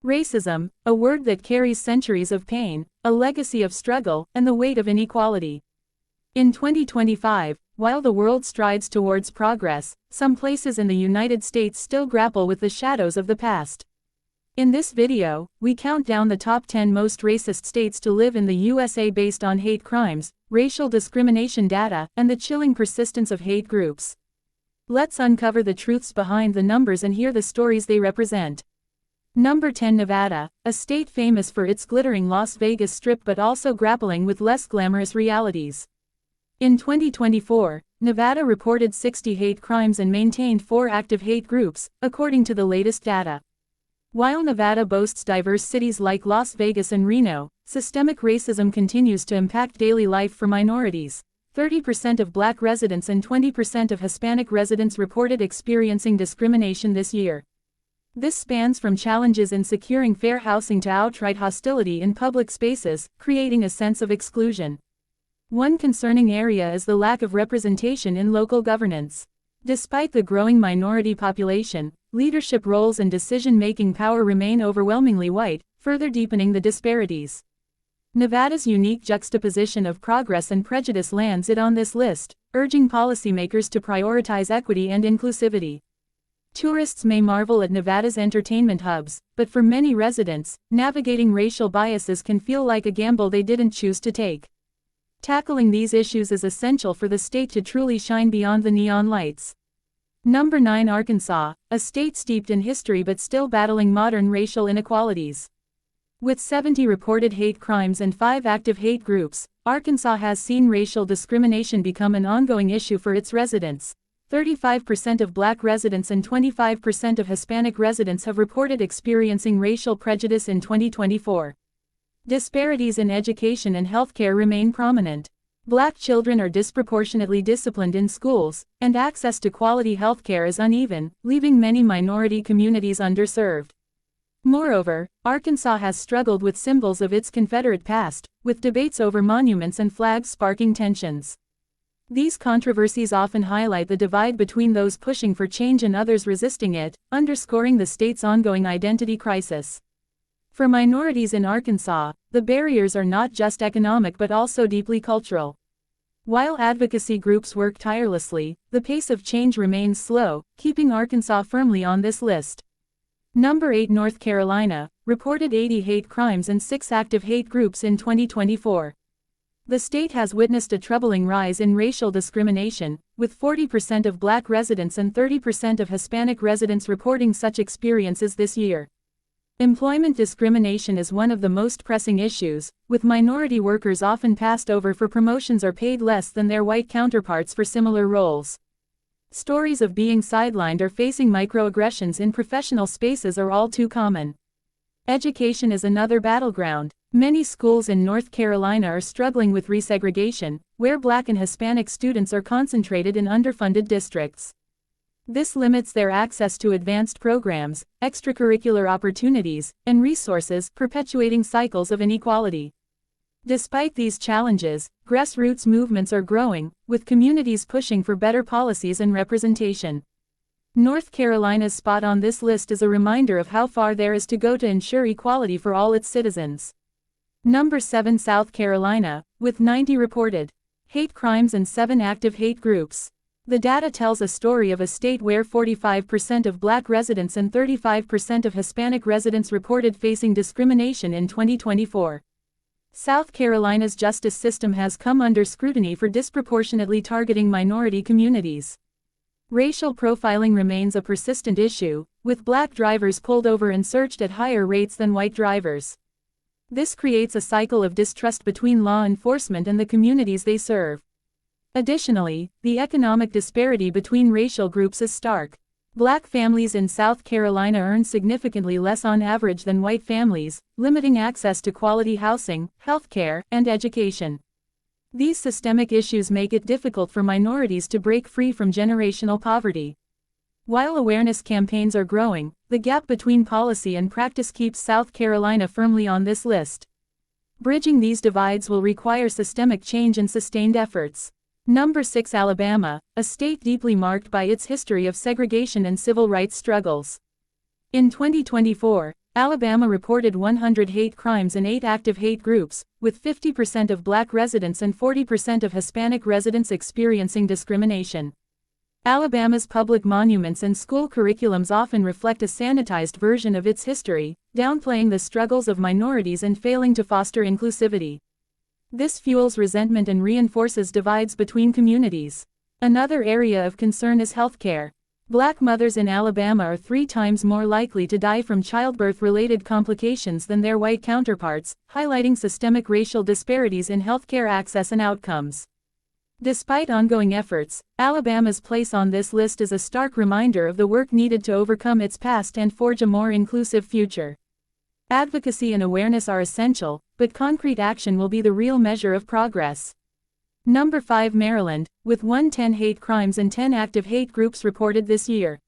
Racism, a word that carries centuries of pain, a legacy of struggle, and the weight of inequality. In 2025, while the world strides towards progress, some places in the United States still grapple with the shadows of the past. In this video, we count down the top 10 most racist states to live in the USA based on hate crimes, racial discrimination data, and the chilling persistence of hate groups. Let's uncover the truths behind the numbers and hear the stories they represent. Number 10, Nevada, a state famous for its glittering Las Vegas Strip but also grappling with less glamorous realities. In 2024, Nevada reported 60 hate crimes and maintained 4 active hate groups, according to the latest data. While Nevada boasts diverse cities like Las Vegas and Reno, systemic racism continues to impact daily life for minorities. 30% of Black residents and 20% of Hispanic residents reported experiencing discrimination this year. This spans from challenges in securing fair housing to outright hostility in public spaces, creating a sense of exclusion. One concerning area is the lack of representation in local governance. Despite the growing minority population, leadership roles and decision-making power remain overwhelmingly white, further deepening the disparities. Nevada's unique juxtaposition of progress and prejudice lands it on this list, urging policymakers to prioritize equity and inclusivity. Tourists may marvel at Nevada's entertainment hubs, but for many residents, navigating racial biases can feel like a gamble they didn't choose to take. Tackling these issues is essential for the state to truly shine beyond the neon lights. Number 9, Arkansas, a state steeped in history but still battling modern racial inequalities. With 70 reported hate crimes and 5 active hate groups, Arkansas has seen racial discrimination become an ongoing issue for its residents. 35% of Black residents and 25% of Hispanic residents have reported experiencing racial prejudice in 2024. Disparities in education and healthcare remain prominent. Black children are disproportionately disciplined in schools, and access to quality healthcare is uneven, leaving many minority communities underserved. Moreover, Arkansas has struggled with symbols of its Confederate past, with debates over monuments and flags sparking tensions. These controversies often highlight the divide between those pushing for change and others resisting it, underscoring the state's ongoing identity crisis. For minorities in Arkansas, the barriers are not just economic but also deeply cultural. While advocacy groups work tirelessly, the pace of change remains slow, keeping Arkansas firmly on this list. Number 8, North Carolina, reported 80 hate crimes and 6 active hate groups in 2024. The state has witnessed a troubling rise in racial discrimination, with 40% of Black residents and 30% of Hispanic residents reporting such experiences this year. Employment discrimination is one of the most pressing issues, with minority workers often passed over for promotions or paid less than their white counterparts for similar roles. Stories of being sidelined or facing microaggressions in professional spaces are all too common. Education is another battleground. Many schools in North Carolina are struggling with resegregation, where Black and Hispanic students are concentrated in underfunded districts. This limits their access to advanced programs, extracurricular opportunities, and resources, perpetuating cycles of inequality. Despite these challenges, grassroots movements are growing, with communities pushing for better policies and representation. North Carolina's spot on this list is a reminder of how far there is to go to ensure equality for all its citizens. Number 7, South Carolina, with 90 reported hate crimes and 7 active hate groups. The data tells a story of a state where 45% of Black residents and 35% of Hispanic residents reported facing discrimination in 2024. South Carolina's justice system has come under scrutiny for disproportionately targeting minority communities. Racial profiling remains a persistent issue, with Black drivers pulled over and searched at higher rates than white drivers. This creates a cycle of distrust between law enforcement and the communities they serve. Additionally, the economic disparity between racial groups is stark. Black families in South Carolina earn significantly less on average than white families, limiting access to quality housing, healthcare, and education. These systemic issues make it difficult for minorities to break free from generational poverty. While awareness campaigns are growing, the gap between policy and practice keeps South Carolina firmly on this list. Bridging these divides will require systemic change and sustained efforts. Number 6, Alabama, a state deeply marked by its history of segregation and civil rights struggles. In 2024, Alabama reported 100 hate crimes and 8 active hate groups, with 50% of Black residents and 40% of Hispanic residents experiencing discrimination. Alabama's public monuments and school curriculums often reflect a sanitized version of its history, downplaying the struggles of minorities and failing to foster inclusivity. This fuels resentment and reinforces divides between communities. Another area of concern is healthcare. Black mothers in Alabama are 3 times more likely to die from childbirth-related complications than their white counterparts, highlighting systemic racial disparities in healthcare access and outcomes. Despite ongoing efforts, Alabama's place on this list is a stark reminder of the work needed to overcome its past and forge a more inclusive future. Advocacy and awareness are essential, but concrete action will be the real measure of progress. Number 5, Maryland, with 110 hate crimes and 10 active hate groups reported this year.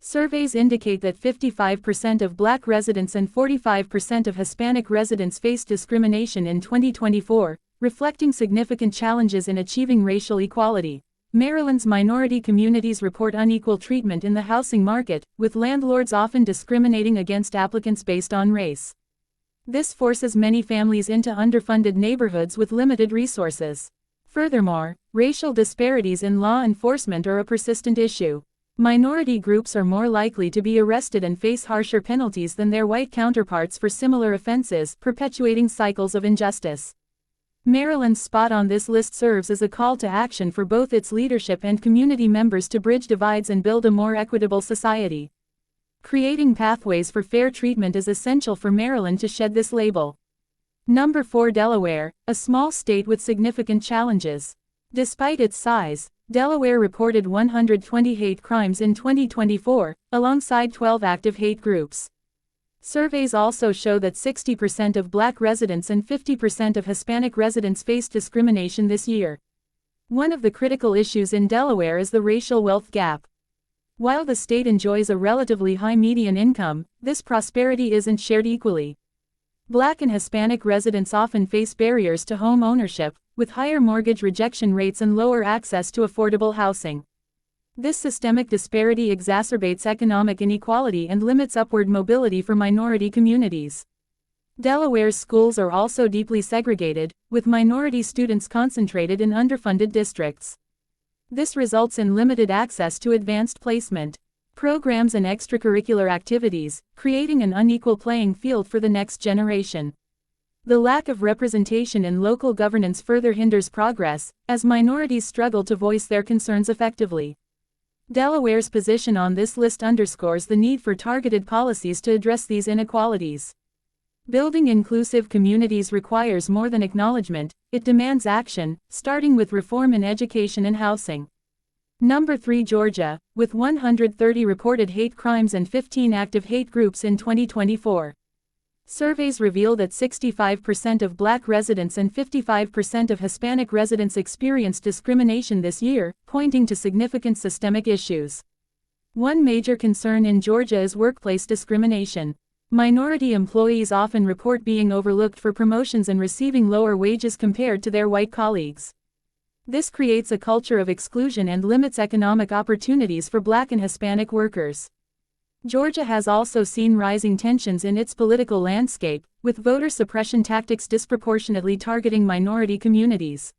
Surveys indicate that 55% of Black residents and 45% of Hispanic residents faced discrimination in 2024, reflecting significant challenges in achieving racial equality. Maryland's minority communities report unequal treatment in the housing market, with landlords often discriminating against applicants based on race. This forces many families into underfunded neighborhoods with limited resources. Furthermore, racial disparities in law enforcement are a persistent issue. Minority groups are more likely to be arrested and face harsher penalties than their white counterparts for similar offenses, perpetuating cycles of injustice. Maryland's spot on this list serves as a call to action for both its leadership and community members to bridge divides and build a more equitable society. Creating pathways for fair treatment is essential for Maryland to shed this label. Number 4, Delaware, a small state with significant challenges. Despite its size, Delaware reported 120 hate crimes in 2024, alongside 12 active hate groups. Surveys also show that 60% of Black residents and 50% of Hispanic residents faced discrimination this year. One of the critical issues in Delaware is the racial wealth gap. While the state enjoys a relatively high median income, this prosperity isn't shared equally. Black and Hispanic residents often face barriers to home ownership, with higher mortgage rejection rates and lower access to affordable housing. This systemic disparity exacerbates economic inequality and limits upward mobility for minority communities. Delaware's schools are also deeply segregated, with minority students concentrated in underfunded districts. This results in limited access to advanced placement programs and extracurricular activities, creating an unequal playing field for the next generation. The lack of representation in local governance further hinders progress, as minorities struggle to voice their concerns effectively. Delaware's position on this list underscores the need for targeted policies to address these inequalities. Building inclusive communities requires more than acknowledgement, it demands action, starting with reform in education and housing. Number 3, Georgia, with 130 reported hate crimes and 15 active hate groups in 2024. Surveys reveal that 65% of Black residents and 55% of Hispanic residents experienced discrimination this year, pointing to significant systemic issues. One major concern in Georgia is workplace discrimination. Minority employees often report being overlooked for promotions and receiving lower wages compared to their white colleagues. This creates a culture of exclusion and limits economic opportunities for Black and Hispanic workers. Georgia has also seen rising tensions in its political landscape, with voter suppression tactics disproportionately targeting minority communities.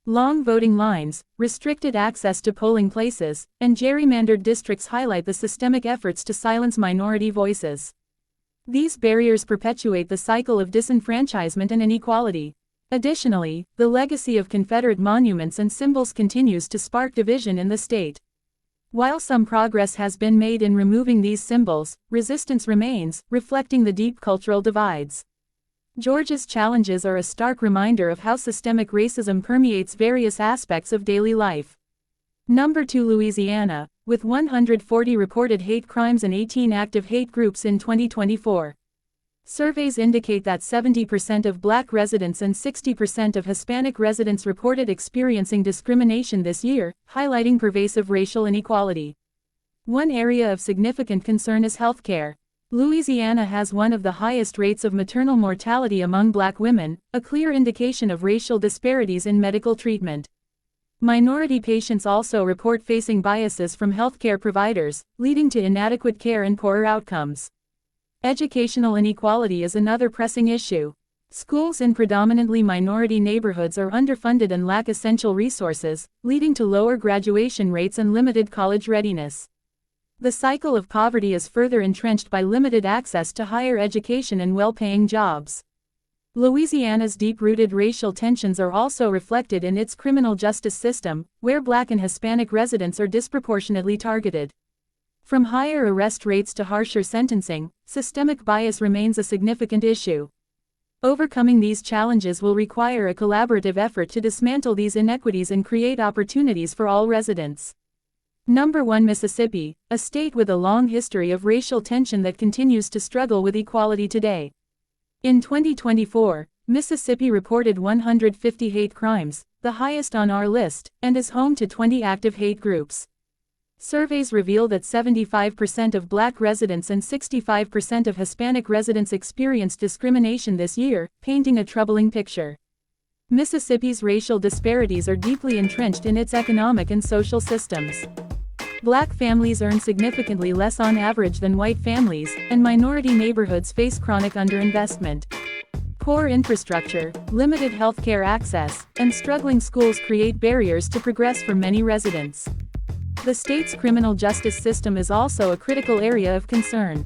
Long voting lines, restricted access to polling places, and gerrymandered districts highlight the systemic efforts to silence minority voices. These barriers perpetuate the cycle of disenfranchisement and inequality. Additionally, the legacy of Confederate monuments and symbols continues to spark division in the state. While some progress has been made in removing these symbols, resistance remains, reflecting the deep cultural divides. Georgia's challenges are a stark reminder of how systemic racism permeates various aspects of daily life. Number 2, Louisiana, with 140 reported hate crimes and 18 active hate groups in 2024. Surveys indicate that 70% of Black residents and 60% of Hispanic residents reported experiencing discrimination this year, highlighting pervasive racial inequality. One area of significant concern is healthcare. Louisiana has one of the highest rates of maternal mortality among Black women, a clear indication of racial disparities in medical treatment. Minority patients also report facing biases from healthcare providers, leading to inadequate care and poorer outcomes. Educational inequality is another pressing issue. Schools in predominantly minority neighborhoods are underfunded and lack essential resources, leading to lower graduation rates and limited college readiness. The cycle of poverty is further entrenched by limited access to higher education and well-paying jobs. Louisiana's deep-rooted racial tensions are also reflected in its criminal justice system, where Black and Hispanic residents are disproportionately targeted. From higher arrest rates to harsher sentencing, systemic bias remains a significant issue. Overcoming these challenges will require a collaborative effort to dismantle these inequities and create opportunities for all residents. Number 1. Mississippi, a state with a long history of racial tension that continues to struggle with equality today. In 2024, Mississippi reported 150 hate crimes, the highest on our list, and is home to 20 active hate groups. Surveys reveal that 75% of Black residents and 65% of Hispanic residents experienced discrimination this year, painting a troubling picture. Mississippi's racial disparities are deeply entrenched in its economic and social systems. Black families earn significantly less on average than white families, and minority neighborhoods face chronic underinvestment. Poor infrastructure, limited healthcare access, and struggling schools create barriers to progress for many residents. The state's criminal justice system is also a critical area of concern.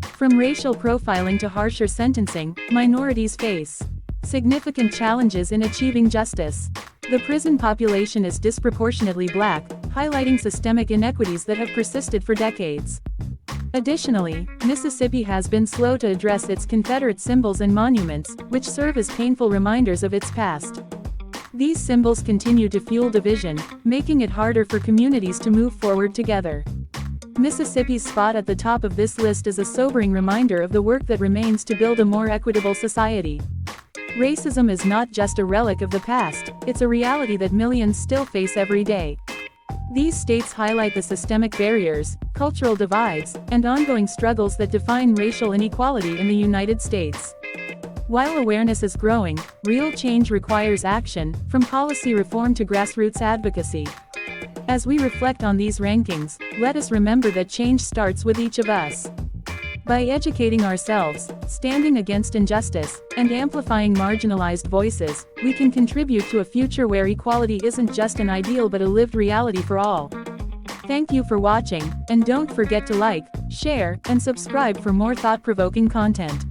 From racial profiling to harsher sentencing, minorities face significant challenges in achieving justice. The prison population is disproportionately Black, highlighting systemic inequities that have persisted for decades. Additionally, Mississippi has been slow to address its Confederate symbols and monuments, which serve as painful reminders of its past. These symbols continue to fuel division, making it harder for communities to move forward together. Mississippi's spot at the top of this list is a sobering reminder of the work that remains to build a more equitable society. Racism is not just a relic of the past, it's a reality that millions still face every day. These states highlight the systemic barriers, cultural divides, and ongoing struggles that define racial inequality in the United States. While awareness is growing, real change requires action, from policy reform to grassroots advocacy. As we reflect on these rankings, let us remember that change starts with each of us. By educating ourselves, standing against injustice, and amplifying marginalized voices, we can contribute to a future where equality isn't just an ideal but a lived reality for all. Thank you for watching, and don't forget to like, share, and subscribe for more thought-provoking content.